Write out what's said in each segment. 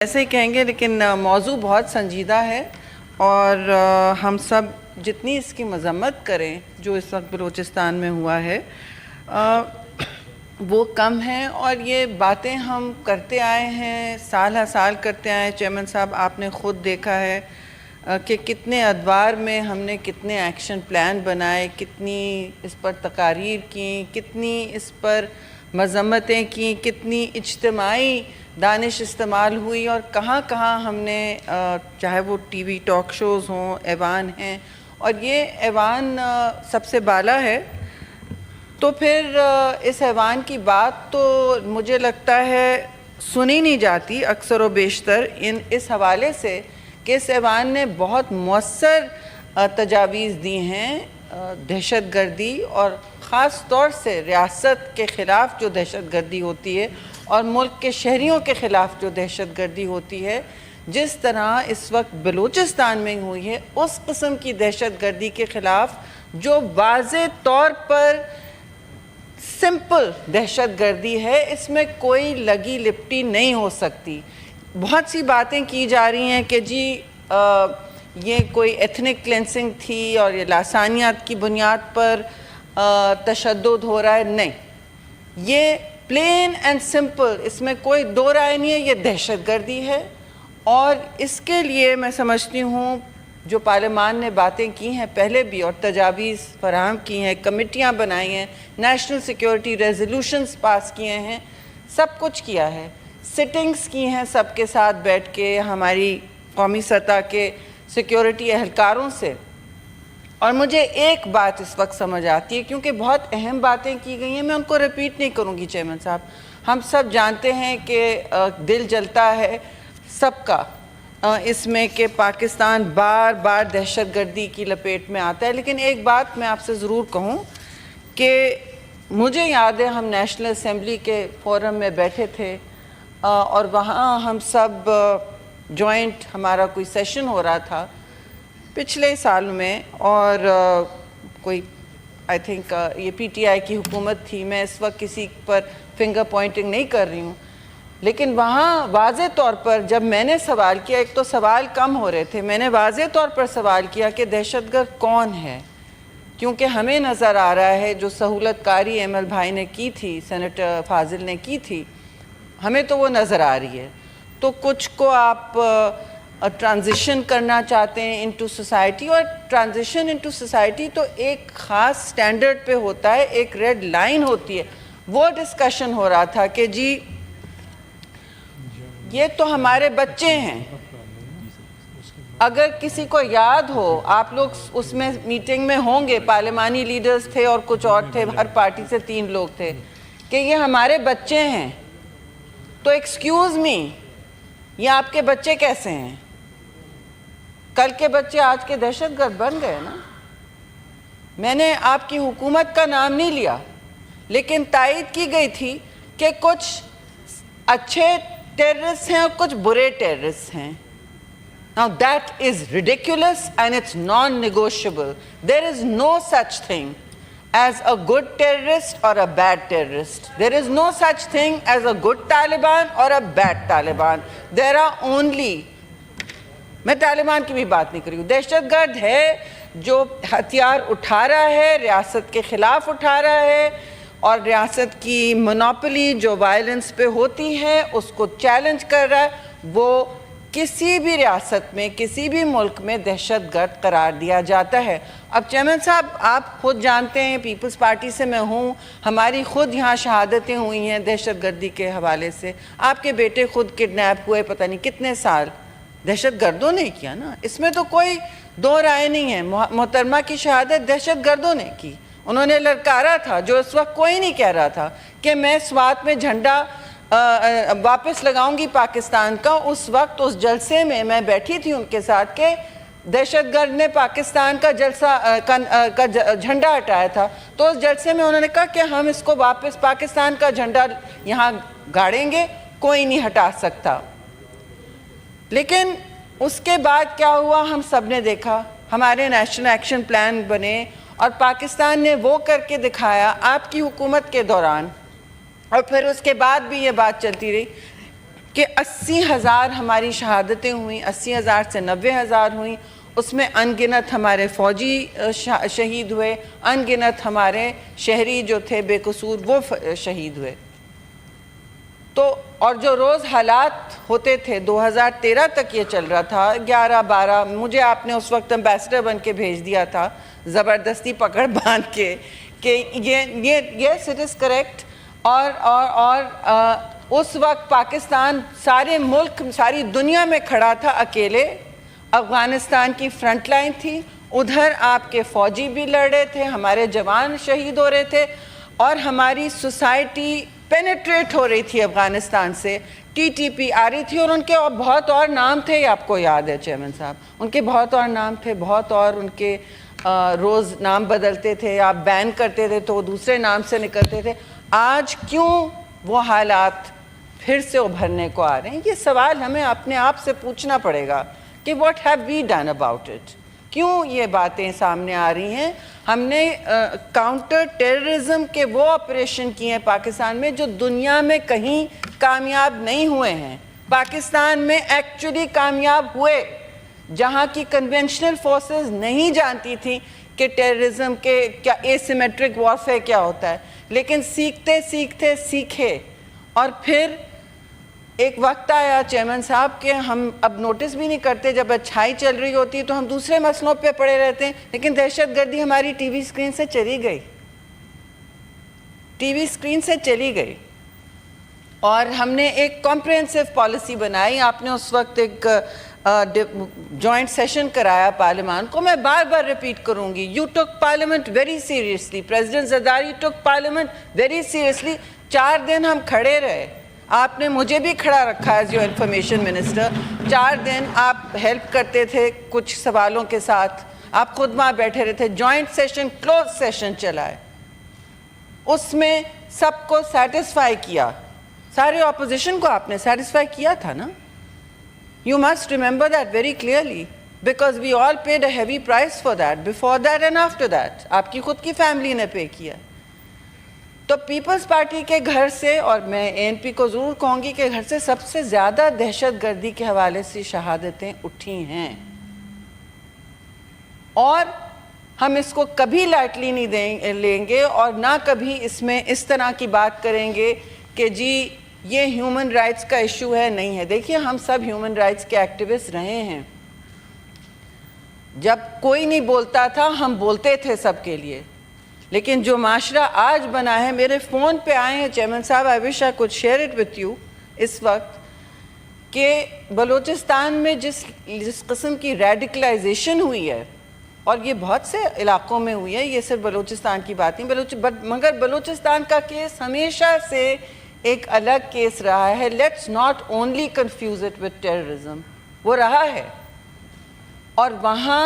ایسے ہی کہیں گے لیکن موضوع بہت سنجیدہ ہے اور ہم سب جتنی اس کی مذمت کریں جو اس وقت بلوچستان میں ہوا ہے وہ کم ہیں، اور یہ باتیں ہم کرتے آئے ہیں، سال ہر سال کرتے آئے ہیں۔ چیئرمین صاحب، آپ نے خود دیکھا ہے کہ کتنے ادوار میں ہم نے کتنے ایکشن پلان بنائے، کتنی اس پر تقاریر کیں، کتنی اس پر مذمتیں کیں، کتنی اجتماعی دانش استعمال ہوئی، اور کہاں کہاں ہم نے چاہے وہ ٹی وی ٹاک شوز ہوں، ایوان ہیں، اور یہ ایوان سب سے بالا ہے۔ تو پھر اس ایوان کی بات تو مجھے لگتا ہے سنی نہیں جاتی اکثر و بیشتر اس حوالے سے کہ اس ایوان نے بہت مؤثر تجاویز دی ہیں دہشت گردی، اور خاص طور سے ریاست کے خلاف جو دہشت گردی ہوتی ہے اور ملک کے شہریوں کے خلاف جو دہشت گردی ہوتی ہے، جس طرح اس وقت بلوچستان میں ہوئی ہے، اس قسم کی دہشت گردی کے خلاف جو واضح طور پر سمپل دہشت گردی ہے، اس میں کوئی لگی لپٹی نہیں ہو سکتی۔ بہت سی باتیں کی جا رہی ہیں کہ جی یہ کوئی ایتھنک کلینسنگ تھی اور یہ لسانیات کی بنیاد پر تشدد ہو رہا ہے۔ نہیں، یہ پلین اینڈ سمپل، اس میں کوئی دو رائے نہیں ہے، یہ دہشت گردی ہے۔ اور اس کے لیے میں سمجھتی ہوں جو پارلیمان نے باتیں کی ہیں پہلے بھی اور تجاویز فراہم کی ہیں، کمیٹیاں بنائی ہیں، نیشنل سیکیورٹی ریزولوشنز پاس کیے ہیں، سب کچھ کیا ہے، سٹنگز کی ہیں سب کے ساتھ بیٹھ کے ہماری قومی سطح کے سیکیورٹی اہلکاروں سے۔ اور مجھے ایک بات اس وقت سمجھ آتی ہے، کیونکہ بہت اہم باتیں کی گئی ہیں، میں ان کو ریپیٹ نہیں کروں گی چیئرمین صاحب۔ ہم سب جانتے ہیں کہ دل جلتا ہے سب کا اس میں کہ پاکستان بار بار دہشت گردی کی لپیٹ میں آتا ہے، لیکن ایک بات میں آپ سے ضرور کہوں کہ مجھے یاد ہے ہم نیشنل اسمبلی کے فورم میں بیٹھے تھے اور وہاں ہم سب جوائنٹ ہمارا کوئی سیشن ہو رہا تھا پچھلے سال میں، اور کوئی آئی تھنک یہ پی ٹی آئی کی حکومت تھی۔ میں اس وقت کسی پر فنگر پوائنٹنگ نہیں کر رہی ہوں، لیکن وہاں واضح طور پر جب میں نے سوال کیا، ایک تو سوال کم ہو رہے تھے، میں نے واضح طور پر سوال کیا کہ دہشت گرد کون ہے، کیونکہ ہمیں نظر آ رہا ہے جو سہولت کاری ایم ایل بھائی نے کی تھی، سینیٹر فاضل نے کی تھی، ہمیں تو وہ نظر آ رہی ہے۔ تو کچھ کو آپ ٹرانزیشن کرنا چاہتے ہیں انٹو سوسائٹی، اور ٹرانزیشن انٹو سوسائٹی تو ایک خاص سٹینڈرڈ پہ ہوتا ہے، ایک ریڈ لائن ہوتی ہے۔ وہ ڈسکشن ہو رہا تھا کہ جی یہ تو ہمارے بچے ہیں۔ اگر کسی کو یاد ہو، آپ لوگ اس میں میٹنگ میں ہوں گے، پارلیمانی لیڈرز تھے اور کچھ اور تھے، ہر پارٹی سے 3 لوگ تھے، کہ یہ ہمارے بچے ہیں۔ تو ایکسکیوز می، یہ آپ کے بچے کیسے ہیں؟ کل کے بچے آج کے دہشت گرد بن گئے نا۔ میں نے آپ کی حکومت کا نام نہیں لیا، لیکن تائید کی گئی تھی کہ کچھ اچھے ٹیررسٹ ہیں اور کچھ برے ٹیررسٹ ہیں۔ Now that is ridiculous and it's non-negotiable. There is no such thing as a good terrorist or a bad terrorist. There is no such thing as a good Taliban or a bad Taliban. There are only، میں طالبان کی بھی بات نہیں کری ہوں، دہشت گرد ہے جو ہتھیار اٹھا رہا ہے، ریاست کے خلاف اٹھا رہا ہے، اور ریاست کی مونوپلی جو وائلنس پہ ہوتی ہے اس کو چیلنج کر رہا ہے، وہ کسی بھی ریاست میں کسی بھی ملک میں دہشت گرد قرار دیا جاتا ہے۔ اب چیئرمین صاحب، آپ خود جانتے ہیں، پیپلز پارٹی سے میں ہوں، ہماری خود یہاں شہادتیں ہوئی ہیں دہشت گردی کے حوالے سے، آپ کے بیٹے خود کڈنیپ ہوئے پتہ نہیں کتنے سال، دہشت گردوں نے کیا نا، اس میں تو کوئی دو رائے نہیں ہے۔ محترمہ کی شہادت دہشت گردوں نے کی، انہوں نے للکارا تھا، جو اس وقت کوئی نہیں کہہ رہا تھا کہ میں سوات میں جھنڈا واپس لگاؤں گی پاکستان کا۔ اس وقت اس جلسے میں میں بیٹھی تھی ان کے ساتھ کہ دہشت گرد نے پاکستان کا جھنڈا ہٹایا تھا، تو اس جلسے میں انہوں نے کہا کہ ہم اس کو واپس پاکستان کا جھنڈا یہاں گاڑیں گے، کوئی نہیں ہٹا سکتا۔ لیکن اس کے بعد کیا ہوا ہم سب نے دیکھا، ہمارے نیشنل ایکشن پلان بنے اور پاکستان نے وہ کر کے دکھایا آپ کی حکومت کے دوران، اور پھر اس کے بعد بھی یہ بات چلتی رہی کہ 80,000 ہماری شہادتیں ہوئیں، 80,000 سے 90,000 ہوئیں، اس میں ان گنت ہمارے فوجی شہید ہوئے، ان گنت ہمارے شہری جو تھے بے قصور وہ شہید ہوئے. تو اور جو روز حالات ہوتے تھے 2013 تک یہ چل رہا تھا، 11-12 مجھے آپ نے اس وقت امبیسڈر بن کے بھیج دیا تھا زبردستی پکڑ باندھ کے کہ یس اٹ از کریکٹ. اور اس وقت پاکستان سارے ملک ساری دنیا میں کھڑا تھا اکیلے. افغانستان کی فرنٹ لائن تھی، ادھر آپ کے فوجی بھی لڑ رہے تھے، ہمارے جوان شہید ہو رہے تھے، اور ہماری سوسائٹی پینیٹریٹ ہو رہی تھی افغانستان سے. ٹی ٹی پی آ رہی تھی، اور ان کے بہت اور نام تھے، آپ کو یاد ہے چیئرمین صاحب، ان کے بہت اور نام تھے، بہت اور ان کے روز نام بدلتے تھے. آپ بین کرتے تھے تو وہ دوسرے نام سے نکلتے تھے. آج کیوں وہ حالات پھر سے ابھرنے کو آ رہے ہیں؟ یہ سوال ہمیں اپنے آپ سے پوچھنا پڑے گا کہ what have we done about it? کیوں یہ باتیں سامنے آ رہی ہیں؟ ہم نے کاؤنٹر ٹیررزم کے وہ آپریشن کیے ہیں پاکستان میں جو دنیا میں کہیں کامیاب نہیں ہوئے ہیں. پاکستان میں ایکچولی کامیاب ہوئے، جہاں کی کنونشنل فورسز نہیں جانتی تھیں کہ ٹیررزم کے کیا ایسیمیٹرک وارفیئر کیا ہوتا ہے، لیکن سیکھتے سیکھتے سیکھے. اور پھر ایک وقت آیا چیئرمین صاحب کہ ہم اب نوٹس بھی نہیں کرتے، جب اچھائی چل رہی ہوتی ہے تو ہم دوسرے مسئلوں پہ پڑے رہتے ہیں، لیکن دہشت گردی ہماری ٹی وی اسکرین سے چلی گئی، ٹی وی اسکرین سے چلی گئی. اور ہم نے ایک کمپریہنسو پالیسی بنائی. آپ نے اس وقت ایک جوائنٹ سیشن کرایا پارلیمان کو. میں بار بار ریپیٹ کروں گی، you took parliament very seriously, president Zardari took parliament very seriously. 4 دن ہم کھڑے رہے، آپ نے مجھے بھی کھڑا رکھا ایز یور انفارمیشن منسٹر. 4 دن آپ ہیلپ کرتے تھے کچھ سوالوں کے ساتھ، آپ خود وہاں بیٹھے رہے تھے. جوائنٹ سیشن کلوز سیشن چلائے، اس میں سب کو سیٹسفائی کیا، سارے اپوزیشن کو آپ نے سیٹسفائی کیا تھا نا. You must remember that very clearly because we all paid a heavy price for that, before that and after that. آپ کی خود کی فیملی نے پے کیا. تو پیپلز پارٹی کے گھر سے، اور میں اے این پی کو ضرور کہوں گی کہ گھر سے سب سے زیادہ دہشت گردی کے حوالے سے شہادتیں اٹھی ہیں، اور ہم اس کو کبھی لائٹلی نہیں لیں گے، اور نہ کبھی اس میں اس طرح کی بات کریں گے کہ جی یہ ہیومن رائٹس کا ایشو ہے. نہیں ہے. دیکھیے ہم سب ہیومن رائٹس کے ایکٹیوسٹ رہے ہیں. جب کوئی نہیں بولتا تھا ہم بولتے تھے سب کے لیے، لیکن جو معاشرہ آج بنا ہے، میرے فون پہ آئے ہیں چیئرمین صاحب، I wish I could share it with you اس وقت، کہ بلوچستان میں جس قسم کی ریڈیکلائزیشن ہوئی ہے، اور یہ بہت سے علاقوں میں ہوئی ہے، یہ صرف بلوچستان کی بات نہیں، مگر بلوچستان کا کیس ہمیشہ سے ایک الگ کیس رہا ہے. Let's not only confuse it with terrorism, وہ رہا ہے. اور وہاں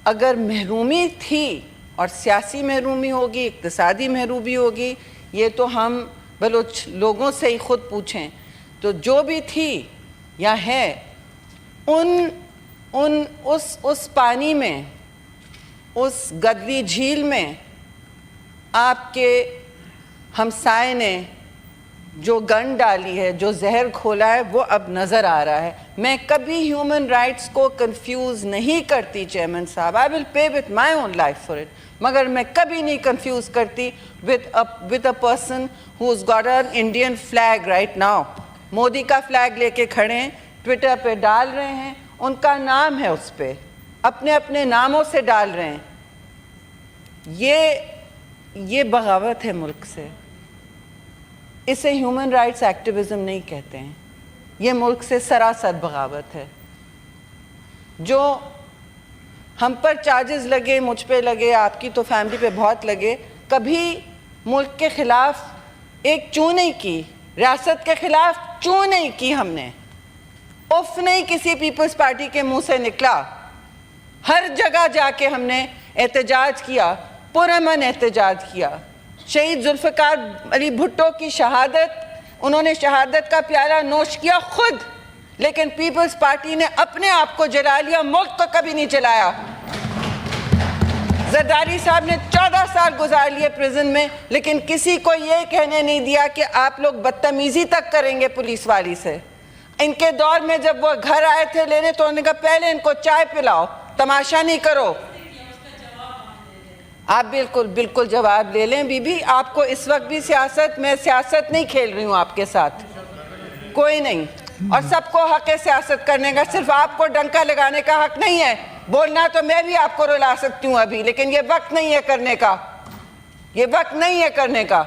اگر محرومی تھی، اور سیاسی محرومی ہوگی، اقتصادی محرومی ہوگی، یہ تو ہم بلوچ لوگوں سے ہی خود پوچھیں، تو جو بھی تھی یا ہے، اس پانی میں، اس گدری جھیل میں آپ کے ہمسائے نے جو گن ڈالی ہے، جو زہر کھولا ہے، وہ اب نظر آ رہا ہے. میں کبھی ہیومن رائٹس کو کنفیوز نہیں کرتی چیئرمین صاحب، I will pay with my own life for it, مگر میں کبھی نہیں کنفیوز کرتی with a person who's got an Indian flag right now. Modi کا فلیگ لے کے کھڑے ہیں، ٹویٹر پہ ڈال رہے ہیں، ان کا نام ہے اس پہ، اپنے اپنے ناموں سے ڈال رہے ہیں. یہ بغاوت ہے ملک سے. اسے ہیومن رائٹس ایکٹیوزم نہیں کہتے ہیں، یہ ملک سے سراسر بغاوت ہے. جو ہم پر چارجز لگے، مجھ پہ لگے، آپ کی تو فیملی پہ بہت لگے، کبھی ملک کے خلاف ایک چوں نہیں کی، ریاست کے خلاف چوں نہیں کی ہم نے، اف نہیں کسی پیپلز پارٹی کے منہ سے نکلا. ہر جگہ جا کے ہم نے احتجاج کیا، پرامن احتجاج کیا. شہید ذوالفقار علی بھٹو کی شہادت، انہوں نے شہادت کا پیالہ نوش کیا خود، لیکن پیپلز پارٹی نے اپنے آپ کو جلا لیا، ملک کو کبھی نہیں جلایا. زرداری صاحب نے 14 سال گزار لیے پریزن میں، لیکن کسی کو یہ کہنے نہیں دیا کہ آپ لوگ بدتمیزی تک کریں گے پولیس والی سے۔ ان کے دور میں جب وہ گھر آئے تھے لینے تو انہوں نے کہا پہلے ان کو چائے پلاؤ، تماشا نہیں کرو۔ آپ بالکل جواب لے لیں بی بی، آپ کو اس وقت بھی میں سیاست نہیں کھیل رہی ہوں آپ کے ساتھ، کوئی نہیں، اور سب کو حق ہے سیاست کرنے کا، صرف آپ کو ڈنکا لگانے کا حق نہیں ہے۔ بولنا تو میں بھی آپ کو رلا سکتی ہوں ابھی، لیکن یہ وقت نہیں ہے کرنے کا، یہ وقت نہیں ہے کرنے کا،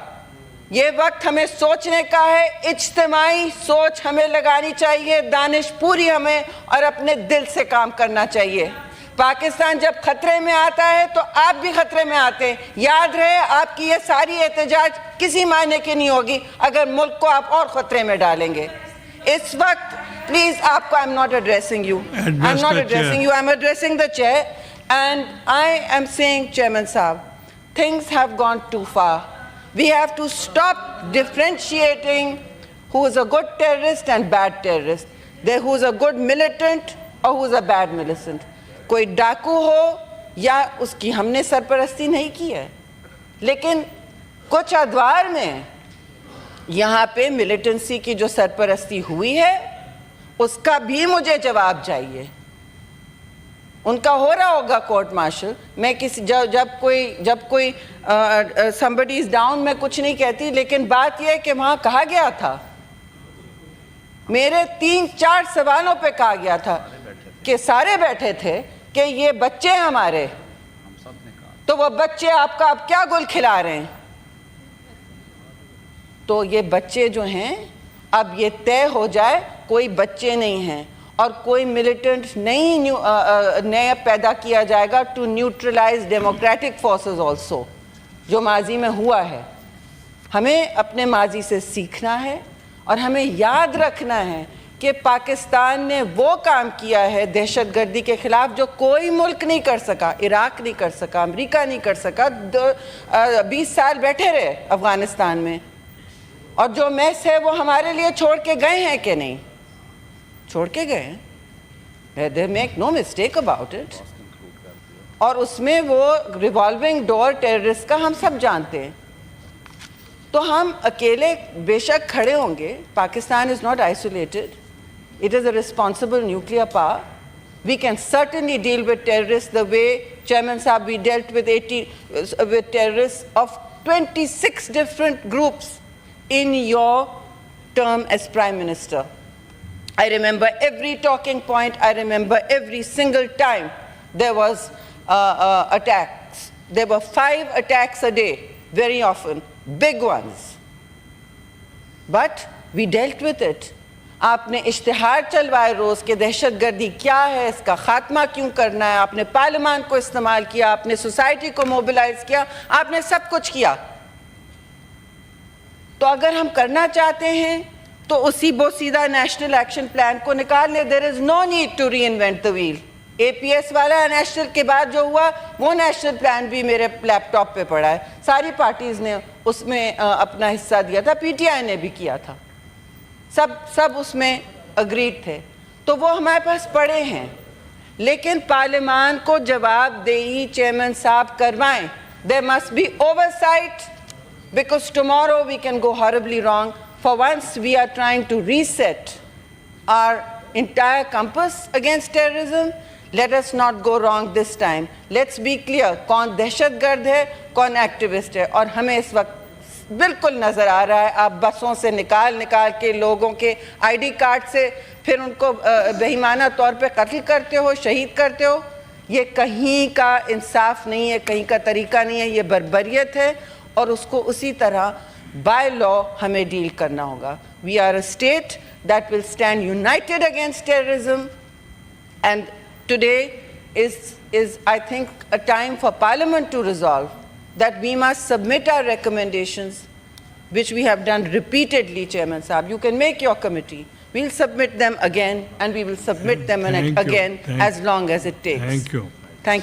یہ وقت ہمیں سوچنے کا ہے۔ اجتماعی سوچ ہمیں لگانی چاہیے، دانش پوری ہمیں اور اپنے دل سے کام کرنا چاہیے۔ پاکستان جب خطرے میں آتا ہے تو آپ بھی خطرے میں آتے ہیں۔ یاد رہے آپ کی یہ ساری احتجاج کسی معنی کی نہیں ہوگی اگر ملک کو آپ اور خطرے میں ڈالیں گے۔ اس وقت پلیز آپ کو I'm not addressing you. I'm not addressing you. I'm addressing the chair. And I am saying, Chairman Saab, things have gone too far. We have to stop differentiating who is a good terrorist and bad terrorist. Who is a good militant or who is a bad militant. کوئی ڈاکو ہو یا اس کی ہم نے سرپرستی نہیں کی ہے، لیکن کچھ ادوار میں یہاں پہ ملیٹنسی کی جو سرپرستی ہوئی ہے اس کا بھی مجھے جواب چاہیے۔ ان کا ہو رہا ہوگا کورٹ مارشل، میں جب کوئی somebody is down میں کچھ نہیں کہتی، لیکن بات یہ ہے کہ وہاں کہا گیا تھا، میرے 3-4 سوالوں پہ کہا گیا تھا کہ سارے بیٹھے تھے کہ یہ بچے ہمارے، تو وہ بچے آپ کا اب کیا گل کھلا رہے ہیں؟ تو یہ بچے جو ہیں اب یہ طے ہو جائے کوئی بچے نہیں ہیں اور کوئی ملیٹنٹ نیا پیدا کیا جائے گا to neutralize democratic forces also, جو ماضی میں ہوا ہے۔ ہمیں اپنے ماضی سے سیکھنا ہے اور ہمیں یاد رکھنا ہے کہ پاکستان نے وہ کام کیا ہے دہشت گردی کے خلاف جو کوئی ملک نہیں کر سکا، عراق نہیں کر سکا، امریکہ نہیں کر سکا، 20 سال بیٹھے رہے افغانستان میں، اور جو میس ہے وہ ہمارے لیے چھوڑ کے گئے ہیں کہ نہیں؟ چھوڑ کے گئے ہیں، they make no mistake about it۔ اور اس میں وہ ریوالونگ ڈور ٹیررسٹ کا ہم سب جانتے ہیں۔ تو ہم اکیلے بے شک کھڑے ہوں گے، Pakistan is not isolated, it is a responsible nuclear power. We can certainly deal with terrorists the way, Chairman Saab, we dealt with terrorists of 26 different groups in your term as Prime Minister. I remember every talking point, I remember every single time there was attacks. There were 5 attacks a day, very often, big ones. But we dealt with it. آپ نے اشتہار چلوائے روز کہ دہشت گردی کیا ہے، اس کا خاتمہ کیوں کرنا ہے، آپ نے پارلیمان کو استعمال کیا، آپ نے سوسائٹی کو موبلائز کیا، آپ نے سب کچھ کیا۔ تو اگر ہم کرنا چاہتے ہیں تو اسی بوسیدہ نیشنل ایکشن پلان کو نکال لیں۔ there is no need to reinvent the wheel۔ A P S والا نیشنل کے بعد جو ہوا وہ نیشنل پلان بھی میرے لیپ ٹاپ پہ پڑا ہے، ساری پارٹیز نے اس میں اپنا حصہ دیا تھا، پی ٹی آئی نے بھی کیا تھا، سب اس میں اگریڈ تھے، تو وہ ہمارے پاس پڑے ہیں۔ لیکن پارلیمان کو جواب دہی چیئرمین صاحب کروائیں۔ there must be oversight because tomorrow we can go horribly wrong. For once we are trying to reset our entire compass against terrorism. Let us not go wrong this time. Let's be clear, کون دہشت گرد ہے، کون activist ہے، اور ہمیں اس وقت بالکل نظر آ رہا ہے آپ بسوں سے نکال کے لوگوں کے آئی ڈی کارڈ سے پھر ان کو بہیمانہ طور پہ قتل کرتے ہو، شہید کرتے ہو۔ یہ کہیں کا انصاف نہیں ہے، کہیں کا طریقہ نہیں ہے، یہ بربریت ہے، اور اس کو اسی طرح بائی لا ہمیں ڈیل کرنا ہوگا۔ We are a state that will stand united against terrorism, and today is I think a time for Parliament to resolve that we must submit our recommendations, which we have done repeatedly, Chairman Saab. You can make your committee. We'll submit them again, and we will submit them again as long as it takes. Thank you.